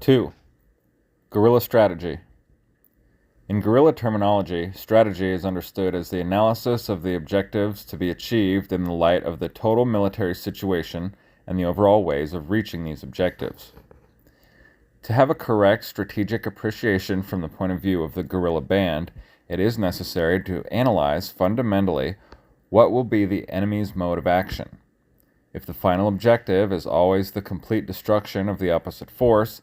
2. Guerrilla strategy. In guerrilla terminology, strategy is understood as the analysis of the objectives to be achieved in the light of the total military situation and the overall ways of reaching these objectives. To have a correct strategic appreciation from the point of view of the guerrilla band, it is necessary to analyze fundamentally what will be the enemy's mode of action. If the final objective is always the complete destruction of the opposite force,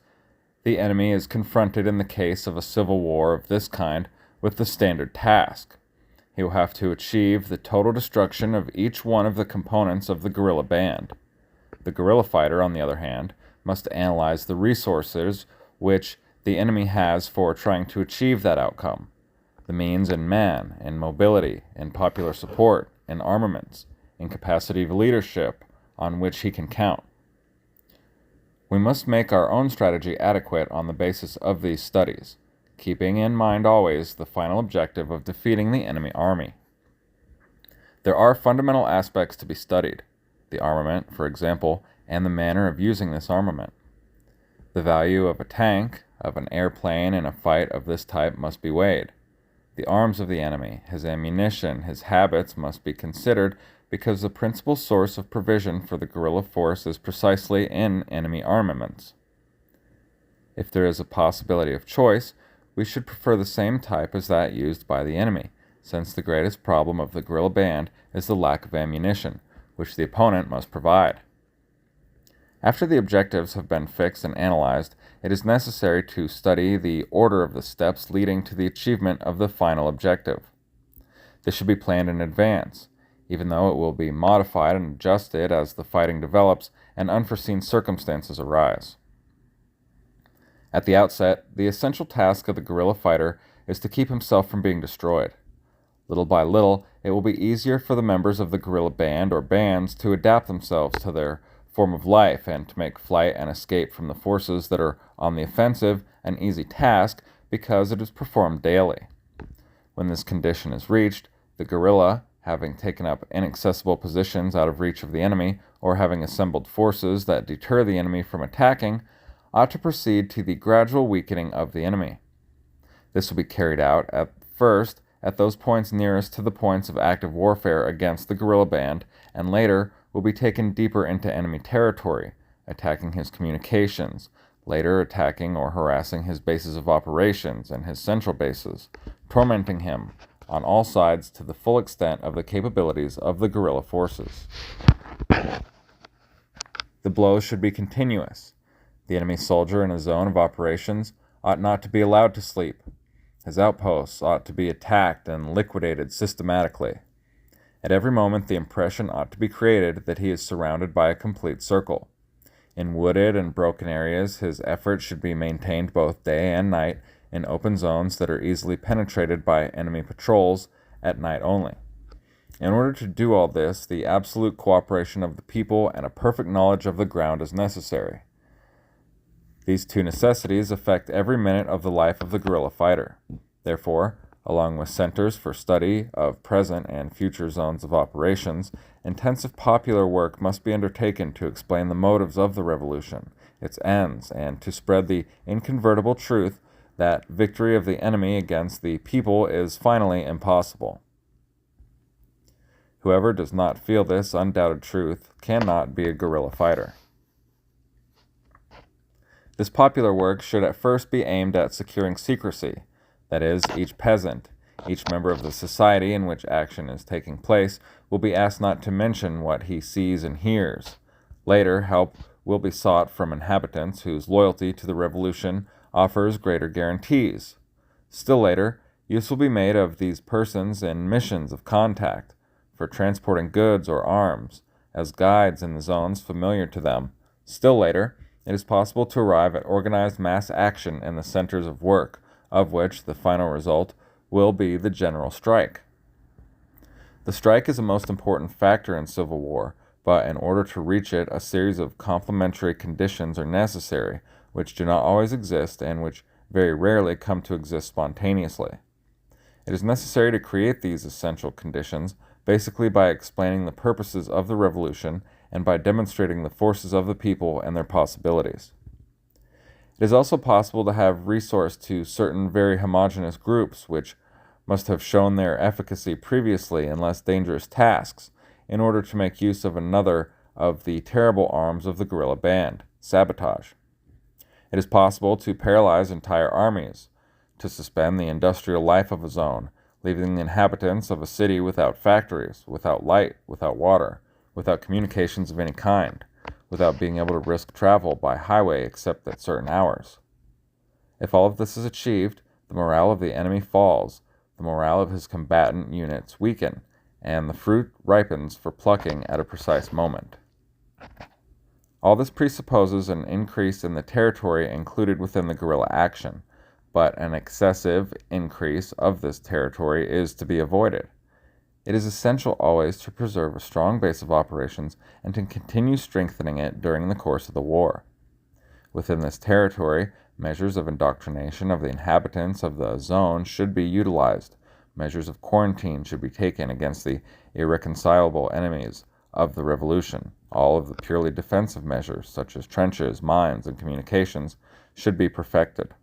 the enemy is confronted in the case of a civil war of this kind with the standard task. He will have to achieve the total destruction of each one of the components of the guerrilla band. The guerrilla fighter, on the other hand, must analyze the resources which the enemy has for trying to achieve that outcome, the means in man, in mobility, in popular support, in armaments, in capacity of leadership on which he can count. We must make our own strategy adequate on the basis of these studies, keeping in mind always the final objective of defeating the enemy army. There are fundamental aspects to be studied, the armament, for example, and the manner of using this armament. The value of a tank, of an airplane in a fight of this type must be weighed. The arms of the enemy, his ammunition, his habits must be considered because the principal source of provision for the guerrilla force is precisely in enemy armaments. If there is a possibility of choice, we should prefer the same type as that used by the enemy, since the greatest problem of the guerrilla band is the lack of ammunition, which the opponent must provide. After the objectives have been fixed and analyzed, it is necessary to study the order of the steps leading to the achievement of the final objective. This should be planned in advance, even though it will be modified and adjusted as the fighting develops and unforeseen circumstances arise. At the outset, the essential task of the guerrilla fighter is to keep himself from being destroyed. Little by little, it will be easier for the members of the guerrilla band or bands to adapt themselves to their form of life and to make flight and escape from the forces that are on the offensive an easy task because it is performed daily. When this condition is reached, the guerrilla, having taken up inaccessible positions out of reach of the enemy, or having assembled forces that deter the enemy from attacking, ought to proceed to the gradual weakening of the enemy. This will be carried out at first at those points nearest to the points of active warfare against the guerrilla band, and later will be taken deeper into enemy territory, attacking his communications, later attacking or harassing his bases of operations and his central bases, tormenting him on all sides to the full extent of the capabilities of the guerrilla forces. The blows should be continuous. The enemy soldier in a zone of operations ought not to be allowed to sleep. His outposts ought to be attacked and liquidated systematically. At every moment the impression ought to be created that he is surrounded by a complete circle. In wooded and broken areas, his efforts should be maintained both day and night in open zones that are easily penetrated by enemy patrols at night only. In order to do all this, the absolute cooperation of the people and a perfect knowledge of the ground is necessary. These two necessities affect every minute of the life of the guerrilla fighter. Therefore, along with centers for study of present and future zones of operations, intensive popular work must be undertaken to explain the motives of the revolution, its ends, and to spread the incontrovertible truth that victory of the enemy against the people is finally impossible. Whoever does not feel this undoubted truth cannot be a guerrilla fighter. This popular work should at first be aimed at securing secrecy, that is, each peasant, each member of the society in which action is taking place, will be asked not to mention what he sees and hears. Later, help will be sought from inhabitants whose loyalty to the revolution offers greater guarantees. Still later, use will be made of these persons in missions of contact, for transporting goods or arms, as guides in the zones familiar to them. Still later, it is possible to arrive at organized mass action in the centers of work, of which the final result will be the general strike. The strike is a most important factor in civil war, but in order to reach it, a series of complementary conditions are necessary, which do not always exist and which very rarely come to exist spontaneously. It is necessary to create these essential conditions basically by explaining the purposes of the revolution and by demonstrating the forces of the people and their possibilities. It is also possible to have recourse to certain very homogeneous groups which must have shown their efficacy previously in less dangerous tasks in order to make use of another of the terrible arms of the guerrilla band, sabotage. It is possible to paralyze entire armies, to suspend the industrial life of a zone, leaving the inhabitants of a city without factories, without light, without water, without communications of any kind, without being able to risk travel by highway except at certain hours. If all of this is achieved, the morale of the enemy falls, the morale of his combatant units weaken, and the fruit ripens for plucking at a precise moment. All this presupposes an increase in the territory included within the guerrilla action, but an excessive increase of this territory is to be avoided. It is essential always to preserve a strong base of operations and to continue strengthening it during the course of the war. Within this territory, measures of indoctrination of the inhabitants of the zone should be utilized. Measures of quarantine should be taken against the irreconcilable enemies of the revolution. All of the purely defensive measures, such as trenches, mines, and communications, should be perfected.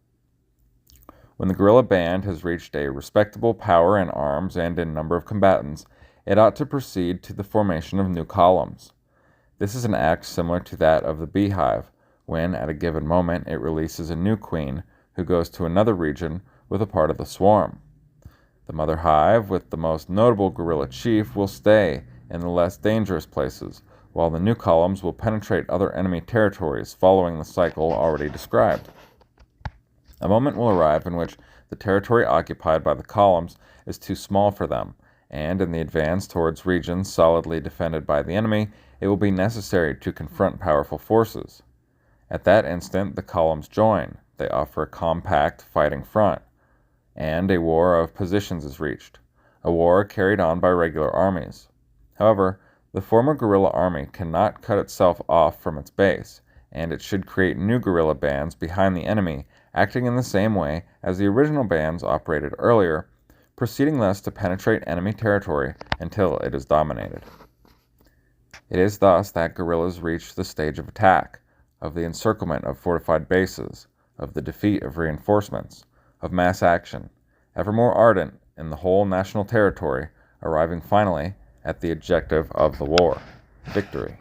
When the guerrilla band has reached a respectable power in arms and in number of combatants, it ought to proceed to the formation of new columns. This is an act similar to that of the beehive, when at a given moment it releases a new queen who goes to another region with a part of the swarm. The mother hive with the most notable guerrilla chief will stay in the less dangerous places, while the new columns will penetrate other enemy territories following the cycle already described. A moment will arrive in which the territory occupied by the columns is too small for them, and in the advance towards regions solidly defended by the enemy, it will be necessary to confront powerful forces. At that instant, the columns join. They offer a compact fighting front, and a war of positions is reached, a war carried on by regular armies. However, the former guerrilla army cannot cut itself off from its base, and it should create new guerrilla bands behind the enemy, acting in the same way as the original bands operated earlier, proceeding thus to penetrate enemy territory until it is dominated. It is thus that guerrillas reach the stage of attack, of the encirclement of fortified bases, of the defeat of reinforcements, of mass action, ever more ardent in the whole national territory, arriving finally at the objective of the war, victory.